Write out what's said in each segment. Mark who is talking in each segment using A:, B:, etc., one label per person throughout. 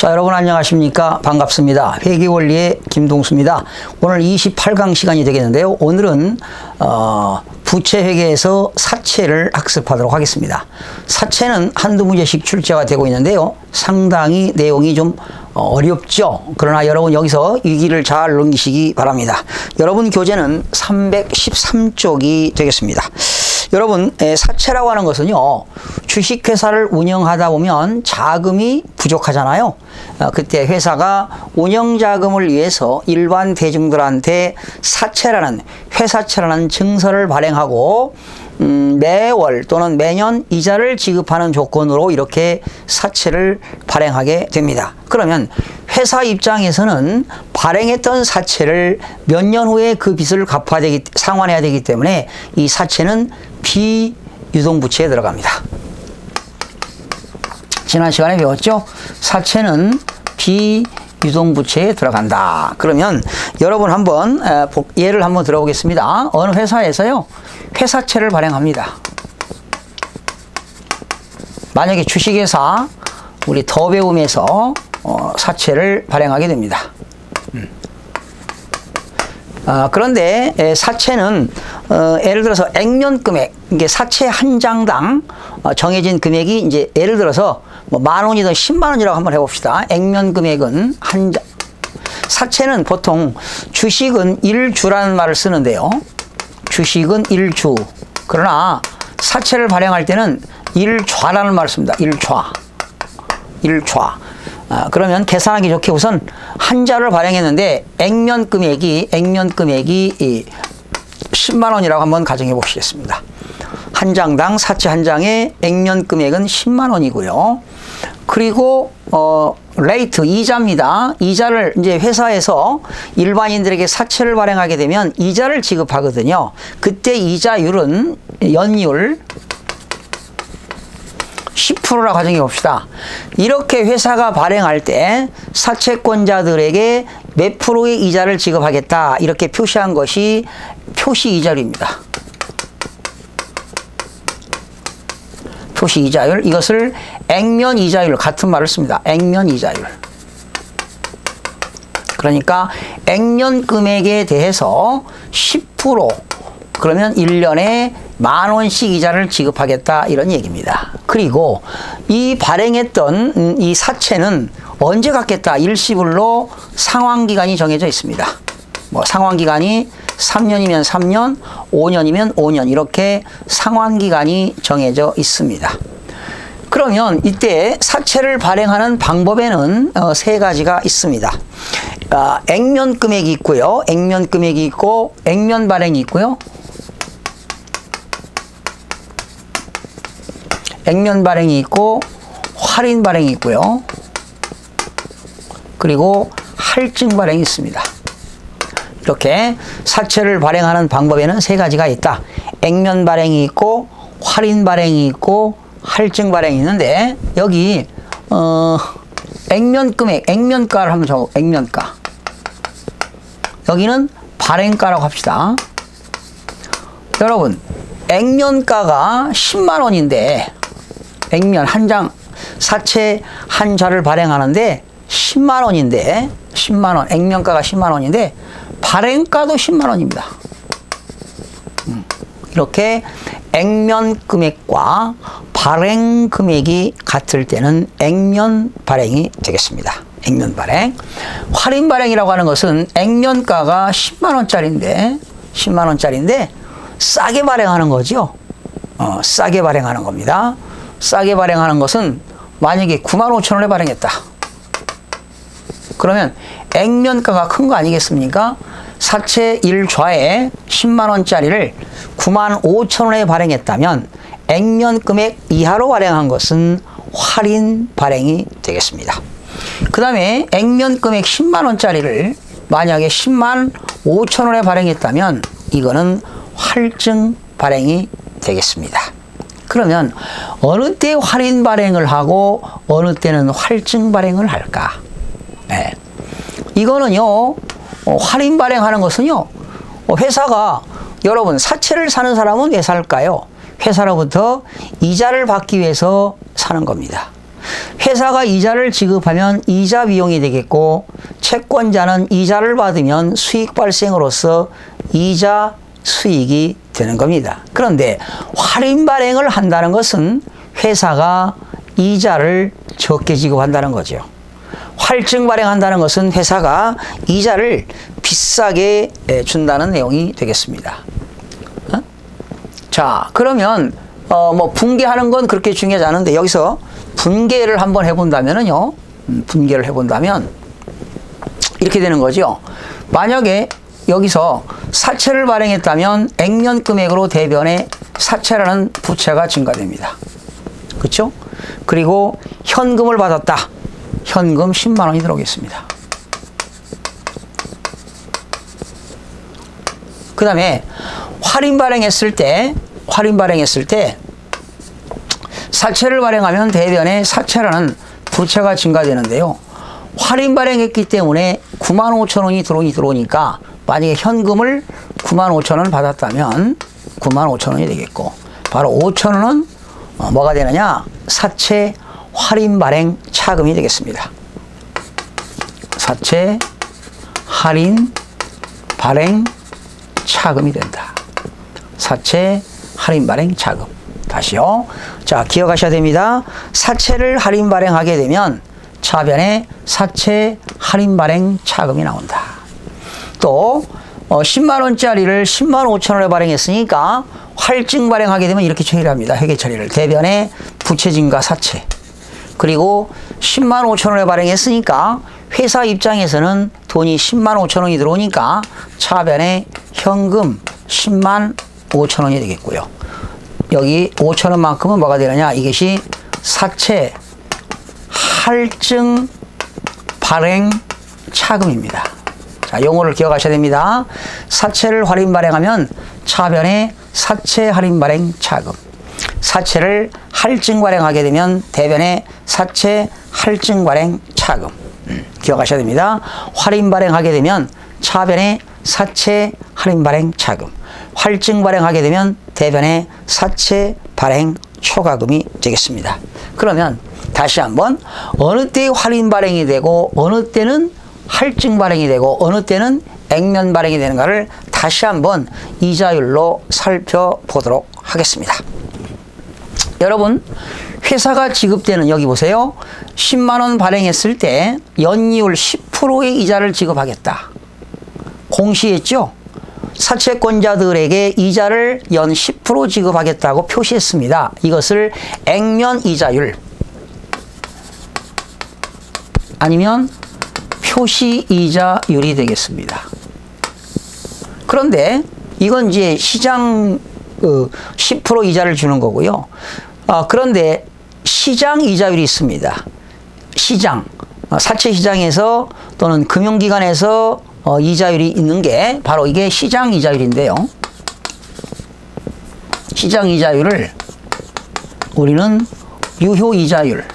A: 자, 여러분 안녕하십니까? 반갑습니다. 회계원리의 김동수입니다. 오늘 28강 시간이 되겠는데요. 오늘은 부채회계에서 사채를 학습하도록 하겠습니다. 사채는 한두 문제씩 출제가 되고 있는데요. 상당히 내용이 좀 어렵죠. 그러나 여러분 여기서 위기를 잘 넘기시기 바랍니다. 여러분 교재는 313쪽이 되겠습니다. 여러분, 사채라고 하는 것은요, 주식회사를 운영하다 보면 자금이 부족하잖아요. 그때 회사가 운영자금을 위해서 일반 대중들한테 사채라는, 회사채라는 증서를 발행하고 매월 또는 매년 이자를 지급하는 조건으로 이렇게 사채를 발행하게 됩니다. 그러면 회사 입장에서는 발행했던 사채를 몇 년 후에 그 빚을 상환해야 되기 때문에 이 사채는 비유동부채에 들어갑니다. 지난 시간에 배웠죠? 사채는 비유동부채에 들어간다. 그러면 여러분 한번 예를 한번 들어보겠습니다. 어느 회사에서요, 회사채를 발행합니다. 만약에 주식회사 우리 더 배움에서 사채를 발행하게 됩니다. 그런데 사채는 예를 들어서 액면금액, 이게 사채 한 장당 정해진 금액이 이제 예를 들어서 뭐 10,000원이든 100,000원이라고 한번 해봅시다. 액면금액은 한 장. 사채는 보통 주식은 1주라는 말을 쓰는데요. 주식은 1주. 그러나 사채를 발행할 때는 1좌라는 말을 씁니다. 1좌. 1좌. 그러면 계산하기 좋게 우선 한 자를 발행했는데 액면금액이 100,000원이라고 한번 가정해 보시겠습니다. 한 장당 사채 한 장의 액면금액은 100,000원이고요. 그리고 레이트 이자입니다. 이자를 이제 회사에서 일반인들에게 사채를 발행하게 되면 이자를 지급하거든요. 그때 이자율은 연율 10%라고 가정해 봅시다. 이렇게 회사가 발행할 때 사채권자들에게 몇 프로의 이자를 지급하겠다 이렇게 표시한 것이 표시이자율입니다. 표시이자율, 이것을 액면이자율, 같은 말을 씁니다. 액면이자율. 그러니까 액면금액에 대해서 10%, 그러면 1년에 10,000원씩 이자를 지급하겠다 이런 얘기입니다. 그리고 이 발행했던 이 사채는 언제 갚겠다 일시불로 상환기간이 정해져 있습니다. 뭐 상환기간이 3년이면 3년, 5년이면 5년 이렇게 상환기간이 정해져 있습니다. 그러면 이때 사채를 발행하는 방법에는 세 가지가 있습니다. 액면금액이 있고요. 액면금액이 있고 액면 발행이 있고요. 액면 발행이 있고 할인 발행이 있고요. 그리고 할증 발행이 있습니다. 이렇게 사채를 발행하는 방법에는 세 가지가 있다. 액면 발행이 있고 할인 발행이 있고 할증 발행이 있는데 여기 액면금액, 액면가를 한번 적어. 액면가. 여기는 발행가라고 합시다. 여러분, 액면가가 100,000원인데 액면 한 장, 사채 한 자를 발행하는데 100,000원인데 10,000원, 액면가가 100,000원인데 발행가도 100,000원입니다. 이렇게 액면 금액과 발행 금액이 같을 때는 액면 발행이 되겠습니다. 액면 발행. 할인 발행이라고 하는 것은 액면가가 10만원짜리인데 싸게 발행하는 거죠. 싸게 발행하는 겁니다. 싸게 발행하는 것은 만약에 95,000원에 발행했다. 그러면 액면가가 큰 거 아니겠습니까? 사채 1좌에 100,000원짜리를 95,000원에 발행했다면 액면금액 이하로 발행한 것은 할인 발행이 되겠습니다. 그 다음에 액면금액 100,000원짜리를 만약에 105,000원에 발행했다면 이거는 할증 발행이 되겠습니다. 그러면 어느 때 할인 발행을 하고 어느 때는 할증 발행을 할까? 네. 이거는요, 할인 발행하는 것은요, 회사가, 여러분, 사채를 사는 사람은 왜 살까요? 회사로부터 이자를 받기 위해서 사는 겁니다. 회사가 이자를 지급하면 이자 비용이 되겠고 채권자는 이자를 받으면 수익 발생으로서 이자 수익이 되는 겁니다. 그런데 할인 발행을 한다는 것은 회사가 이자를 적게 지급한다는 거죠. 할증 발행한다는 것은 회사가 이자를 비싸게 준다는 내용이 되겠습니다. 자, 그러면 뭐 분개하는 건 그렇게 중요하지 않은데 여기서 분개를 한번 해본다면은요. 분개를 해본다면 이렇게 되는 거죠. 만약에 여기서 사채를 발행했다면 액면 금액으로 대변에 사채라는 부채가 증가됩니다. 그렇죠? 그리고 현금을 받았다. 현금 10만 원이 들어오겠습니다. 그 다음에 할인 발행했을 때 사채를 발행하면 대변에 사채라는 부채가 증가되는데요. 할인 발행했기 때문에 9만 5천 원이 들어오니까 만약에 현금을 9만 5천 원 받았다면 9만 5천 원이 되겠고 바로 5천 원은 뭐가 되느냐? 사채 할인 발행 차금이 되겠습니다. 사채 할인 발행 차금이 된다. 사채 할인 발행 차금. 다시요. 자, 기억하셔야 됩니다. 사채를 할인 발행하게 되면 차변에 사채 할인 발행 차금이 나온다. 또 10만 원짜리를 10만 5천 원에 발행했으니까 할증 발행하게 되면 이렇게 처리합니다. 회계 처리를. 대변에 부채 증가 사채. 그리고 10만 5천 원에 발행했으니까 회사 입장에서는 돈이 10만 5천 원이 들어오니까 차변에 현금 10만 5천 원이 되겠고요. 여기 5천 원만큼은 뭐가 되느냐? 이것이 사채 할증 발행 차금입니다. 자, 용어를 기억하셔야 됩니다. 사채를 할인 발행하면 차변에 사채 할인 발행 차금. 사채를 할증 발행하게 되면 대변에 사채 할증 발행 차금. 기억하셔야 됩니다. 할인 발행하게 되면 차변에 사채 할인 발행 차금. 할증 발행하게 되면 대변에 사채 발행 초과금이 되겠습니다. 그러면 다시 한번 어느 때 할인 발행이 되고 어느 때는 할증 발행이 되고 어느 때는 액면 발행이 되는가를 다시 한번 이자율로 살펴보도록 하겠습니다. 여러분, 회사가 지급되는 여기 보세요. 10만 원 발행했을 때 연이율 10%의 이자를 지급하겠다. 공시했죠? 사채권자들에게 이자를 연 10% 지급하겠다고 표시했습니다. 이것을 액면 이자율 아니면 표시 이자율이 되겠습니다. 그런데 이건 이제 시장 10% 이자를 주는 거고요. 그런데 시장 이자율이 있습니다. 시장, 사채 시장에서 또는 금융기관에서 이자율이 있는 게 바로 이게 시장 이자율인데요. 시장 이자율을 우리는 유효 이자율,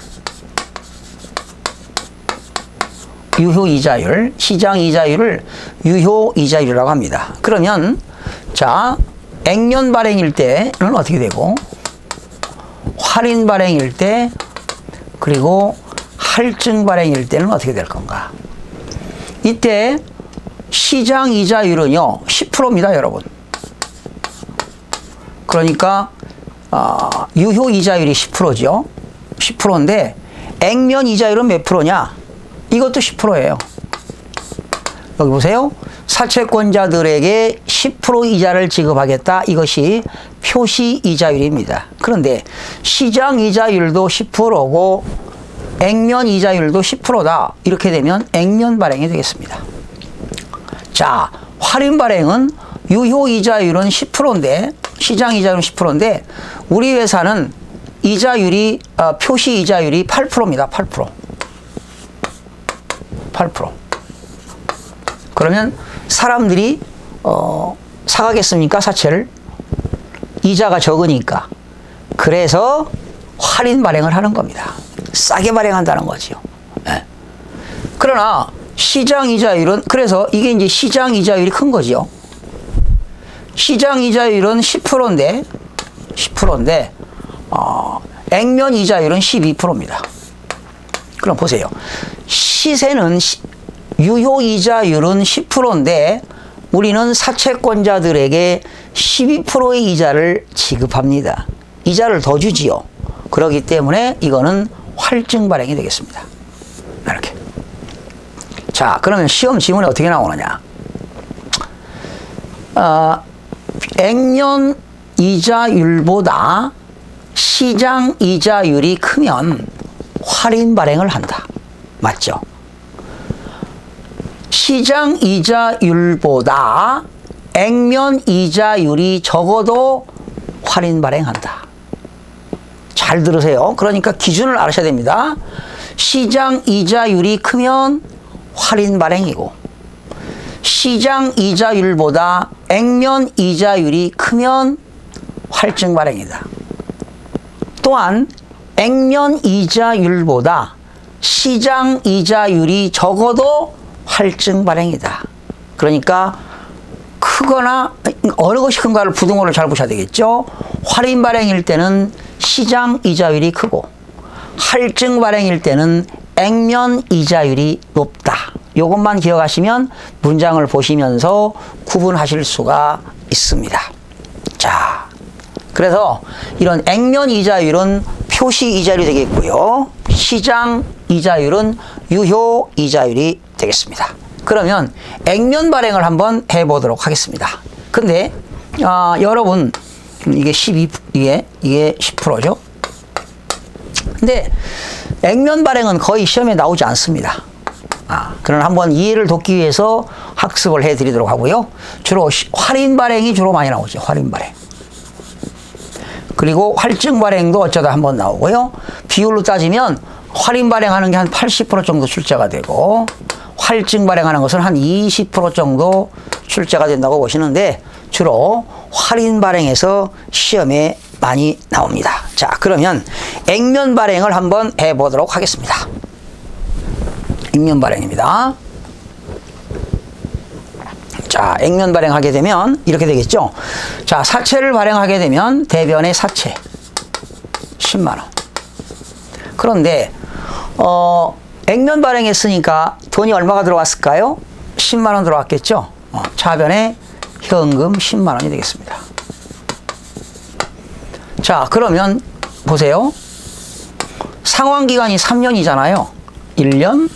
A: 시장 이자율을 유효 이자율이라고 합니다. 그러면 자, 액면 발행일 때는 어떻게 되고 할인 발행일 때 그리고 할증 발행일 때는 어떻게 될 건가? 이때 시장 이자율은요 10%입니다, 여러분. 그러니까 유효 이자율이 10%죠. 10%인데 액면 이자율은 몇 프로냐? 이것도 10%예요. 여기 보세요. 사채권자들에게 10% 이자를 지급하겠다. 이것이 표시 이자율입니다. 그런데 시장 이자율도 10%고 액면 이자율도 10%다. 이렇게 되면 액면 발행이 되겠습니다. 자, 할인 발행은 유효 이자율은 10%인데 시장 이자율은 10%인데 우리 회사는 이자율이 표시 이자율이 8%입니다. 8%. 그러면 사람들이 사가겠습니까? 사채를? 이자가 적으니까. 그래서 할인 발행을 하는 겁니다. 싸게 발행한다는 거죠. 네. 그러나 시장 이자율은 그래서 이게 이제 시장 이자율이 큰 거죠. 시장 이자율은 10%인데 액면 이자율은 12%입니다. 그럼 보세요. 시세는 유효이자율은 10%인데 우리는 사채권자들에게 12%의 이자를 지급합니다. 이자를 더 주지요. 그렇기 때문에 이거는 활증 발행이 되겠습니다. 이렇게. 자, 그러면 시험 지문에 어떻게 나오느냐? 액면 이자율보다 시장 이자율이 크면 할인 발행을 한다. 맞죠? 시장 이자율보다 액면 이자율이 적어도 할인 발행한다. 잘 들으세요. 그러니까 기준을 알아셔야 됩니다. 시장 이자율이 크면 할인 발행이고, 시장 이자율보다 액면 이자율이 크면 활증 발행이다. 또한 액면 이자율보다 시장 이자율이 적어도 활증 발행이다. 그러니까 크거나 어느 것이 큰가를 부등호를 잘 보셔야 되겠죠. 할인 발행일 때는 시장 이자율이 크고, 할증 발행일 때는 액면 이자율이 높다. 이것만 기억하시면 문장을 보시면서 구분하실 수가 있습니다. 자, 그래서 이런 액면 이자율은 표시 이자율이 되겠고요. 시장 이자율은 유효 이자율이 되겠습니다. 그러면 액면 발행을 한번 해보도록 하겠습니다. 근데 여러분, 이게 10%죠. 근데 액면 발행은 거의 시험에 나오지 않습니다. 그러나 한번 이해를 돕기 위해서 학습을 해드리도록 하고요. 주로 할인 발행이 주로 많이 나오죠. 할인 발행. 그리고 활증 발행도 어쩌다 한번 나오고요. 비율로 따지면 할인 발행하는 게 한 80% 정도 출제가 되고, 활증 발행하는 것은 한 20% 정도 출제가 된다고 보시는데, 주로 할인 발행에서 시험에 많이 나옵니다. 자, 그러면 액면 발행을 한번 해보도록 하겠습니다. 액면 발행입니다. 자, 액면 발행하게 되면 이렇게 되겠죠. 자, 사채를 발행하게 되면 대변의 사채 10만 원. 그런데 액면 발행했으니까 돈이 얼마가 들어왔을까요? 10만 원 들어왔겠죠. 차변에 현금 10만 원이 되겠습니다. 자, 그러면 보세요. 상환기간이 3년이잖아요. 1년,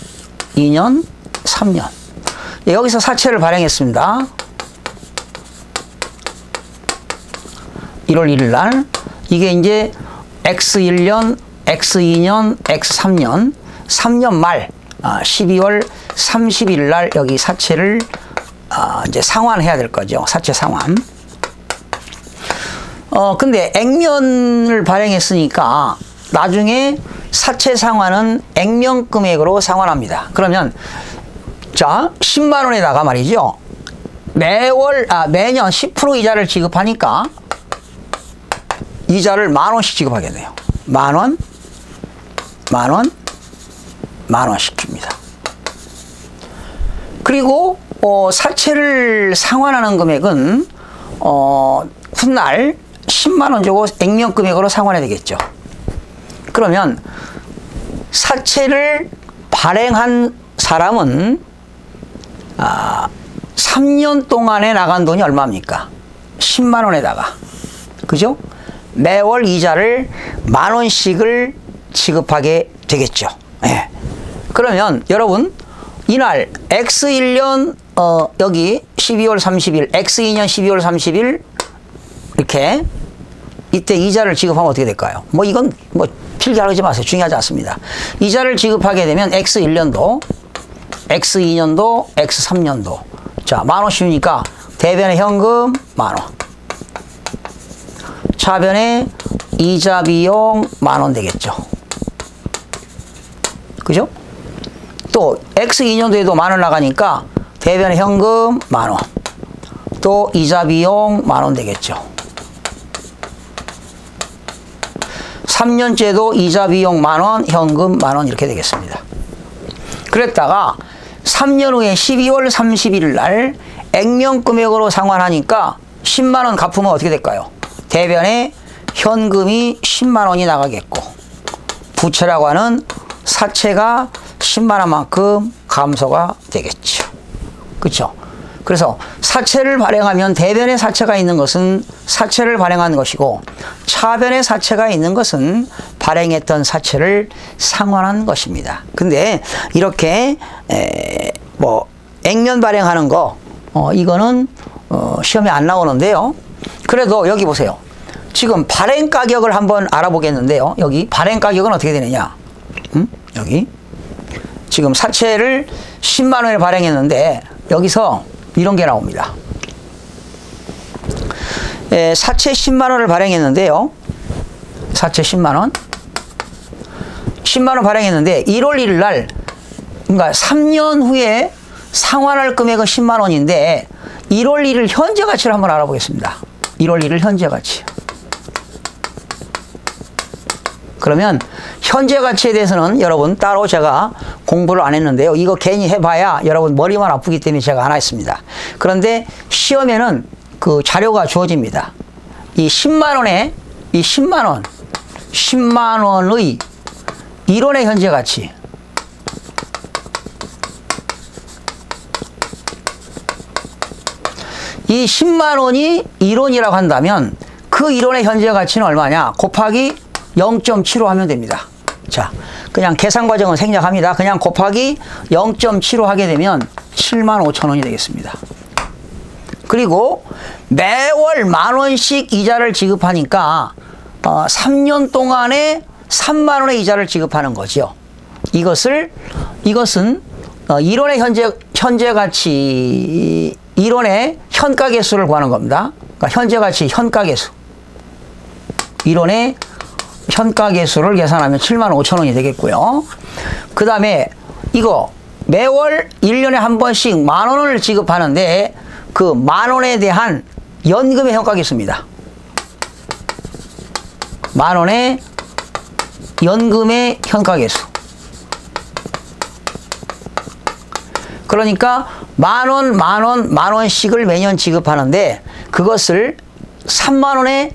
A: 2년, 3년. 여기서 사채를 발행했습니다. 1월 1일 날. 이게 이제 X1년, X2년, X3년, 3년 말 12월 30일 날 여기 사채를 이제 상환해야 될 거죠. 사채 상환. 근데 액면을 발행했으니까 나중에 사채 상환은 액면 금액으로 상환합니다. 그러면 자, 10만 원에다가 말이죠. 매년 10% 이자를 지급하니까 이자를 10,000원씩 지급하겠네요. 10,000원, 10,000원, 10,000원씩 줍니다. 그리고 사채를 상환하는 금액은 훗날 10만 원 주고 액면 금액으로 상환해야 되겠죠. 그러면 사채를 발행한 사람은 3년 동안에 나간 돈이 얼마입니까? 10만 원에다가, 그죠? 매월 이자를 10,000원씩을 지급하게 되겠죠. 네. 그러면 여러분, 이날 X1년 여기 12월 30일, X2년 12월 30일 이렇게 이때 이자를 지급하면 어떻게 될까요? 이건 필기하지 마세요. 중요하지 않습니다. 이자를 지급하게 되면 X1년도, X2년도, X3년도. 자, 10,000원씩이니까 대변의 현금 10,000원. 차변의 이자 비용 10,000원 되겠죠. 그죠? 또 X2년도에도 10,000원 나가니까 대변의 현금 10,000원. 또 이자 비용 10,000원 되겠죠. 3년째도 이자 비용 10,000원, 현금 10,000원 이렇게 되겠습니다. 그랬다가 3년 후에 12월 31일 날 액면 금액으로 상환하니까 10만 원 갚으면 어떻게 될까요? 대변에 현금이 10만 원이 나가겠고, 부채라고 하는 사채가 10만 원만큼 감소가 되겠죠. 그렇죠? 그래서 사채를 발행하면 대변에 사채가 있는 것은 사채를 발행한 것이고 차변에 사채가 있는 것은 발행했던 사채를 상환한 것입니다. 근데 이렇게 뭐 액면 발행하는 거 이거는 시험에 안 나오는데요. 그래도 여기 보세요. 지금 발행 가격을 한번 알아보겠는데요. 여기 발행 가격은 어떻게 되느냐? 여기 지금 사채를 10만 원에 발행했는데 여기서 이런 게 나옵니다. 사채 10만 원을 발행했는데요. 사채 10만 원. 10만 원 발행했는데 1월 1일 날 그러니까 3년 후에 상환할 금액은 10만 원인데 1월 1일 현재 가치를 한번 알아보겠습니다. 1월 1일 현재 가치. 그러면 현재 가치에 대해서는 여러분 따로 제가 공부를 안 했는데요. 이거 괜히 해봐야 여러분 머리만 아프기 때문에 제가 안 했습니다. 그런데 시험에는 그 자료가 주어집니다. 이 10만 원에 이 10만 원, 10만 원의 1원의 현재 가치. 이 10만 원이 1원이라고 한다면 그 1원의 현재 가치는 얼마냐? 곱하기 0.75 하면 됩니다. 자, 그냥 계산 과정은 생략합니다. 그냥 곱하기 0.75 하게 되면 7만 5천 원이 되겠습니다. 그리고 매월 만 원씩 이자를 지급하니까 3년 동안에 3만 원의 이자를 지급하는 거죠. 이것은 1원의 현재 가치 1원의 현가계수를 구하는 겁니다. 그러니까 현재 가치 현가계수 1원의 현가계수를 계산하면 7만 5천 원이 되겠고요. 그 다음에 이거 매월 1년에 한 번씩 만 원을 지급하는데 그 만 원에 대한 연금의 현가계수입니다. 만 원의 연금의 현가계수. 그러니까 만 원씩을 매년 지급하는데 그것을 3만 원에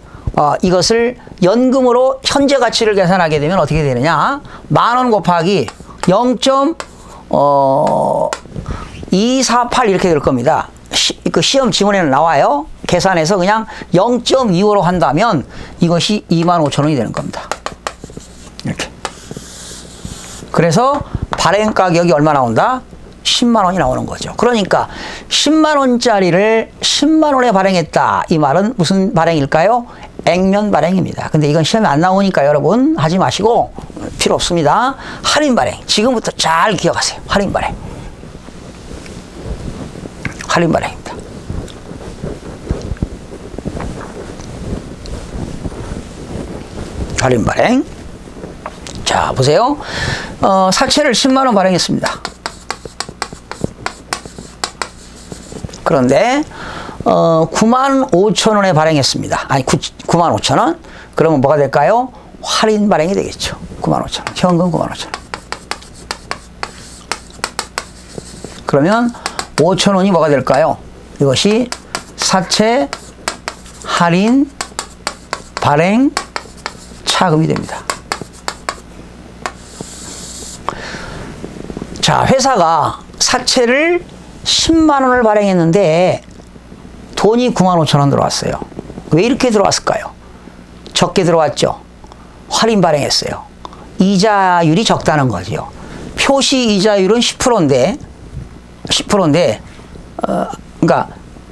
A: 이것을 연금으로 현재 가치를 계산하게 되면 어떻게 되느냐? 만 원 곱하기 0.248 이렇게 될 겁니다. 그 시험 지문에는 나와요. 계산해서 그냥 0.25로 한다면 이것이 2만 5천 원이 되는 겁니다. 이렇게. 그래서 발행 가격이 얼마 나온다? 10만 원이 나오는 거죠. 그러니까 10만 원짜리를 10만 원에 발행했다. 이 말은 무슨 발행일까요? 액면 발행입니다. 근데 이건 시험에 안 나오니까 여러분 하지 마시고 필요 없습니다. 할인 발행. 지금부터 잘 기억하세요. 할인 발행. 할인 발행입니다. 할인 발행. 자, 보세요. 사채를 10만 원 발행했습니다. 그런데 9만 5천 원에 발행했습니다. 아니 9만 5천 원? 그러면 뭐가 될까요? 할인 발행이 되겠죠. 9만 5천 원. 현금 9만 5천 원. 그러면 5천 원이 뭐가 될까요? 이것이 사채 할인 발행 차금이 됩니다. 자, 회사가 사채를 10만 원을 발행했는데 돈이 9만 5천 원 들어왔어요. 왜 이렇게 들어왔을까요? 적게 들어왔죠. 할인 발행했어요. 이자율이 적다는 거죠. 표시 이자율은 10%인데 그러니까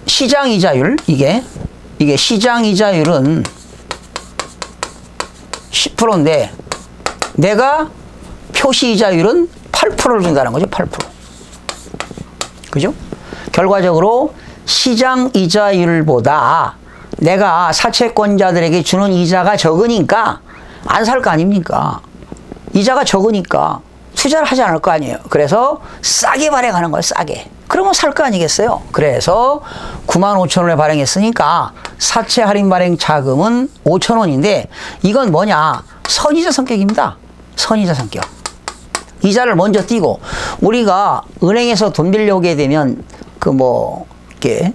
A: 시장 이자율 이게 시장 이자율은 10%인데 내가 표시 이자율은 8%를 준다는 거죠. 8%. 그죠? 결과적으로 시장 이자율보다 내가 사채권자들에게 주는 이자가 적으니까 안 살 거 아닙니까? 이자가 적으니까 투자를 하지 않을 거 아니에요. 그래서 싸게 발행하는 거예요. 싸게. 그러면 살 거 아니겠어요? 그래서 9만 5천 원에 발행했으니까 사채 할인 발행 자금은 5천 원인데 이건 뭐냐? 선이자 성격입니다. 선이자 성격. 이자를 먼저 띄고 우리가 은행에서 돈 빌려오게 되면 이렇게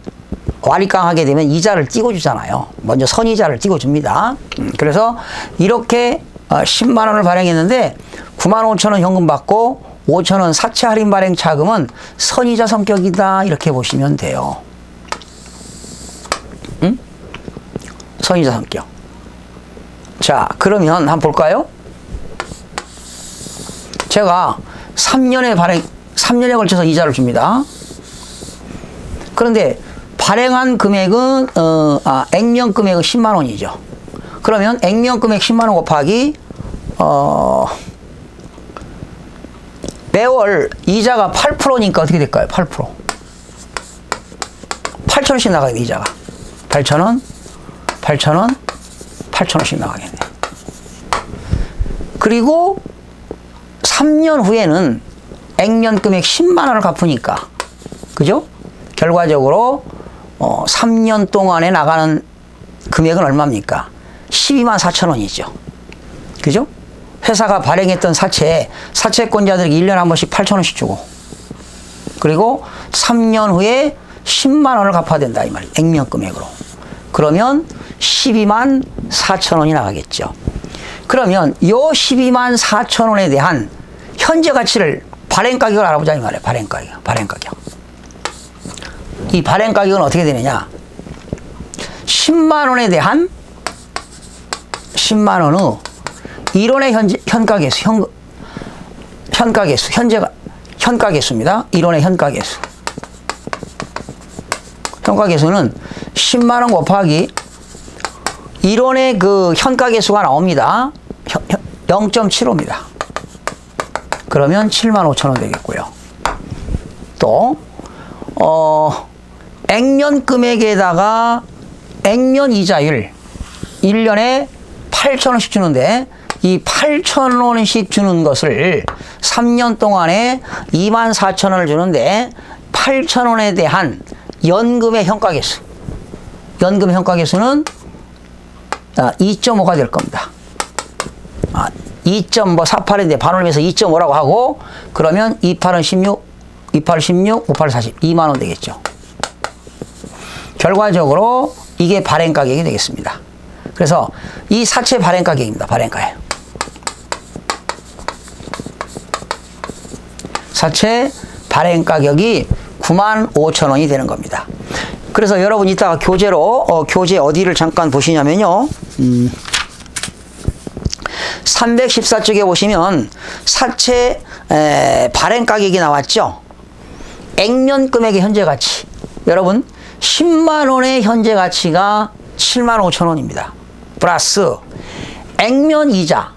A: 와리깡하게 되면 이자를 띄고 주잖아요. 먼저 선이자를 띄고 줍니다. 그래서 이렇게 10만 원을 발행했는데 9만 5천 원 현금 받고 5천 원 사채 할인 발행 차금은 선이자 성격이다 이렇게 보시면 돼요. 응? 선이자 성격. 자, 그러면 한번 볼까요? 제가 3년에 걸쳐서 이자를 줍니다. 그런데 발행한 금액은 액면 금액은 10만 원이죠. 그러면 액면 금액 10만 원 곱하기 매월 이자가 8%니까 어떻게 될까요? 8%. 8,000원씩 나가겠네, 이자가. 8,000원, 8,000원, 8,000원씩 나가겠네. 그리고 3년 후에는 액면 금액 10만 원을 갚으니까, 그죠? 결과적으로 3년 동안에 나가는 금액은 얼마입니까? 12만 4천 원이죠. 그죠? 회사가 발행했던 사채권자들에게 1년에 한 번씩 8천 원씩 주고, 그리고 3년 후에 10만 원을 갚아야 된다 이 말이에요. 액면 금액으로. 그러면 12만 4천 원이 나가겠죠. 그러면 요 12만 4천 원에 대한 현재 가치를 발행 가격을 알아보자 이 말이에요. 발행 가격. 이 발행 가격은 어떻게 되느냐? 10만 원에 대한 10만 원의 일원의 현가계수, 현가계수입니다. 일원의 현가계수. 현가계수는 10만 원 곱하기 일원의 그 현가계수가 나옵니다. 0.75입니다. 그러면 7만 5천 원 되겠고요. 또 액면 금액에다가 액면 이자율 1년에 8천 원씩 주는데 이 8천 원씩 주는 것을 3년 동안에 2만 4천 원을 주는데 8천 원에 대한 연금의 현가계수. 연금 현가계수는 2.5가 될 겁니다. 2.48인데 반올림해서 2.5라고 하고, 그러면 28은 16, 28, 16, 58, 40, 2만 원 되겠죠. 결과적으로 이게 발행 가격이 되겠습니다. 그래서 이 사채 발행 가격입니다. 발행 가격. 사채 발행 가격이 9만 5천 원이 되는 겁니다. 그래서 여러분 이따가 교재로 교재 어디를 잠깐 보시냐면요. 314쪽에 보시면 사채 발행 가격이 나왔죠. 액면 금액의 현재 가치. 여러분 10만 원의 현재 가치가 7만 5천 원입니다. 플러스 액면 이자.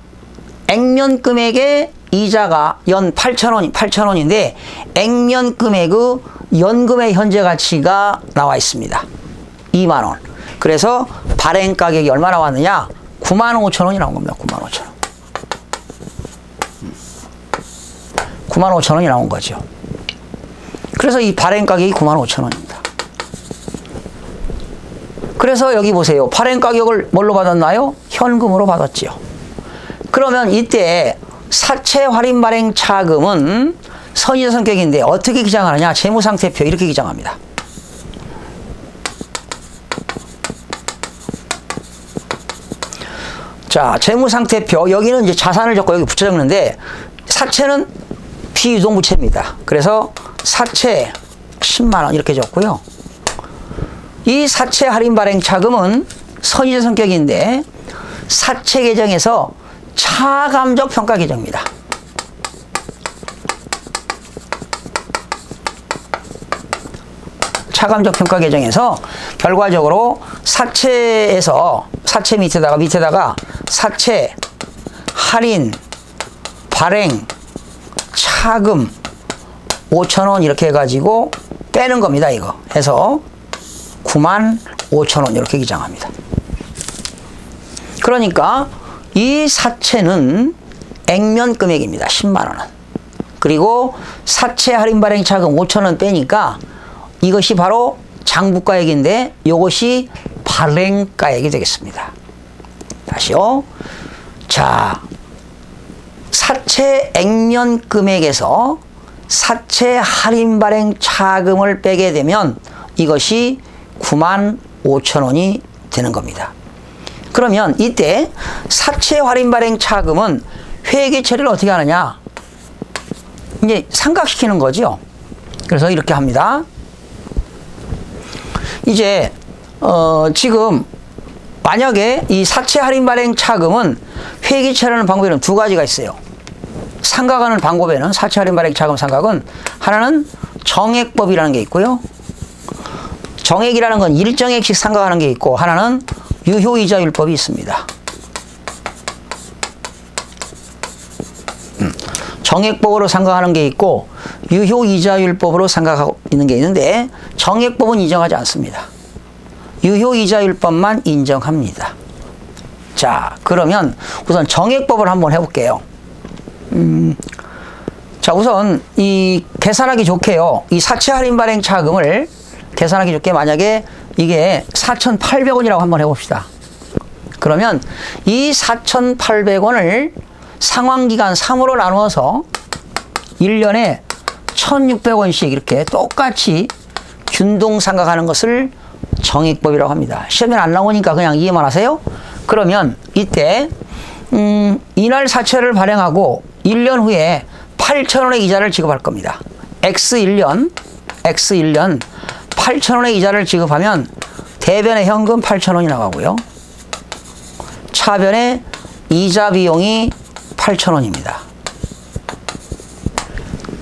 A: 액면 금액의 이자가 연 8,000원인데 액면 금액의 연금의 현재 가치가 나와 있습니다. 2만 원. 그래서 발행 가격이 얼마 나왔느냐? 9만 5천 원이 나온 겁니다. 9만 5천 원. 9만 5천 원이 나온 거죠. 그래서 이 발행 가격이 9만 5천 원입니다. 그래서 여기 보세요. 발행 가격을 뭘로 받았나요? 현금으로 받았지요. 그러면 이때 사채 할인 발행 차금은 선이자 성격인데 어떻게 기장하느냐? 재무상태표 이렇게 기장합니다. 자, 재무상태표 여기는 이제 자산을 적고 여기 부채 적는데 사채는 비유동부채입니다. 그래서 사채 10만 원 이렇게 적고요. 이 사채 할인 발행 차금은 선이자 성격인데 사채 계정에서 차감적 평가 계정입니다. 차감적 평가 계정에서 결과적으로 사채에서 사채 밑에다가 사채 할인 발행 차금 5천 원 이렇게 해가지고 빼는 겁니다. 이거 해서 9만 5천 원 이렇게 기장합니다. 그러니까 이 사채는 액면 금액입니다. 10만 원은. 그리고 사채 할인 발행 차금 5천 원 빼니까 이것이 바로 장부가액인데 이것이 발행가액이 되겠습니다. 다시요. 자, 사채 액면 금액에서 사채 할인 발행 차금을 빼게 되면 이것이 9만 5천 원이 되는 겁니다. 그러면 이때 사채 할인 발행 차금은 회계 처리를 어떻게 하느냐? 이제 삼각시키는 거죠. 그래서 이렇게 합니다. 이제 지금 만약에 이 사채 할인 발행 차금은 회계 처리하는 방법에는 두 가지가 있어요. 상각하는 방법에는 사채 할인 발행 차금 상각은 하나는 정액법이라는 게 있고요. 정액이라는 건 일정액씩 상각하는 게 있고 하나는 유효이자율법이 있습니다. 정액법으로 상각하는 게 있고 유효이자율법으로 상각하고 있는 게 있는데 정액법은 인정하지 않습니다. 유효이자율법만 인정합니다. 자, 그러면 우선 정액법을 한번 해볼게요. 자, 우선 이 계산하기 좋게요. 이 사채 할인 발행 차금을 계산하기 좋게 만약에 이게 4,800원이라고 한번 해봅시다. 그러면 이 4,800원을 상환기간 3으로 나누어서 1년에 1,600원씩 이렇게 똑같이 균동상각하는 것을 정액법이라고 합니다. 시험에 안 나오니까 그냥 이해만 하세요. 그러면 이때 이날 사채를 발행하고 1년 후에 8,000원의 이자를 지급할 겁니다. X1년 8,000원의 이자를 지급하면 대변의 현금 8,000원이 나가고요. 차변의 이자 비용이 8,000원입니다.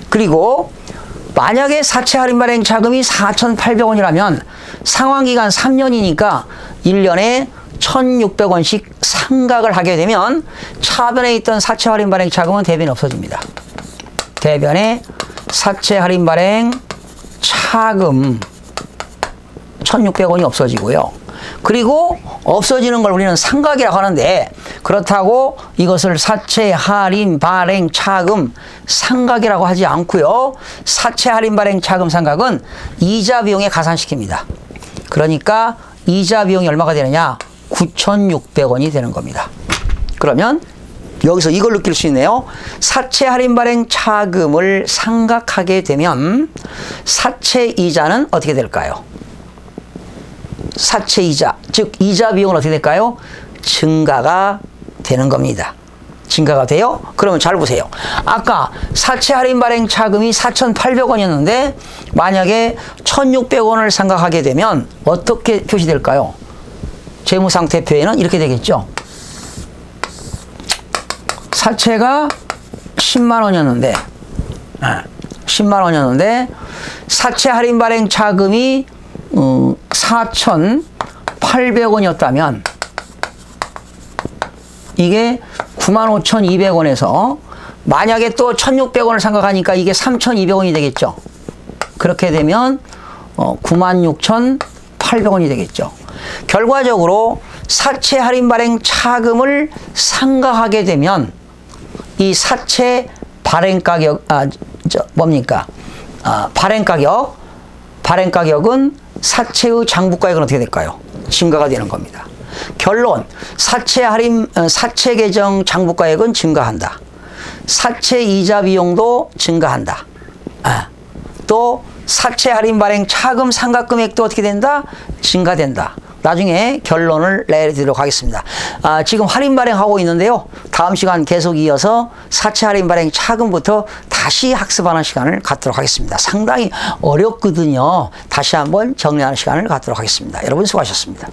A: 그리고 만약에 사채 할인 발행 차금이 4,800원이라면 상환기간 3년이니까 1년에 1,600원씩 상각을 하게 되면 차변에 있던 사채 할인 발행 차금은 대변이 없어집니다. 대변에 사채 할인 발행 차금 1,600원이 없어지고요. 그리고 없어지는 걸 우리는 상각이라고 하는데 그렇다고 이것을 사채 할인 발행 차금 상각이라고 하지 않고요. 사채 할인 발행 차금 상각은 이자 비용에 가산시킵니다. 그러니까 이자 비용이 얼마가 되느냐? 9,600원이 되는 겁니다. 그러면 여기서 이걸 느낄 수 있네요. 사채 할인 발행 차금을 상각하게 되면 사채 이자는 어떻게 될까요? 사채 이자, 즉 이자 비용은 어떻게 될까요? 증가가 되는 겁니다. 증가가 돼요? 그러면 잘 보세요. 아까 사채 할인 발행 차금이 4,800원이었는데 만약에 1,600원을 상각하게 되면 어떻게 표시될까요? 재무상태표에는 이렇게 되겠죠. 사채가 10만 원이었는데 10만 원이었는데 사채 할인 발행 차금이 4,800원이었다면 이게 95,200원에서 만약에 또 1,600원을 상각하니까 이게 3,200원이 되겠죠. 그렇게 되면 96,800원이 되겠죠. 결과적으로 사채 할인 발행 차금을 상각하게 되면 이 사채 발행 가격 발행 가격은 사채의 장부가액은 어떻게 될까요? 증가가 되는 겁니다. 결론, 사채 계정 장부가액은 증가한다. 사채 이자 비용도 증가한다. 또 사채 할인 발행 차금 상각 금액도 어떻게 된다? 증가된다. 나중에 결론을 내드리도록 하겠습니다. 지금 할인 발행하고 있는데요. 다음 시간 계속 이어서 사채 할인 발행 차금부터 다시 학습하는 시간을 갖도록 하겠습니다. 상당히 어렵거든요. 다시 한번 정리하는 시간을 갖도록 하겠습니다. 여러분 수고하셨습니다.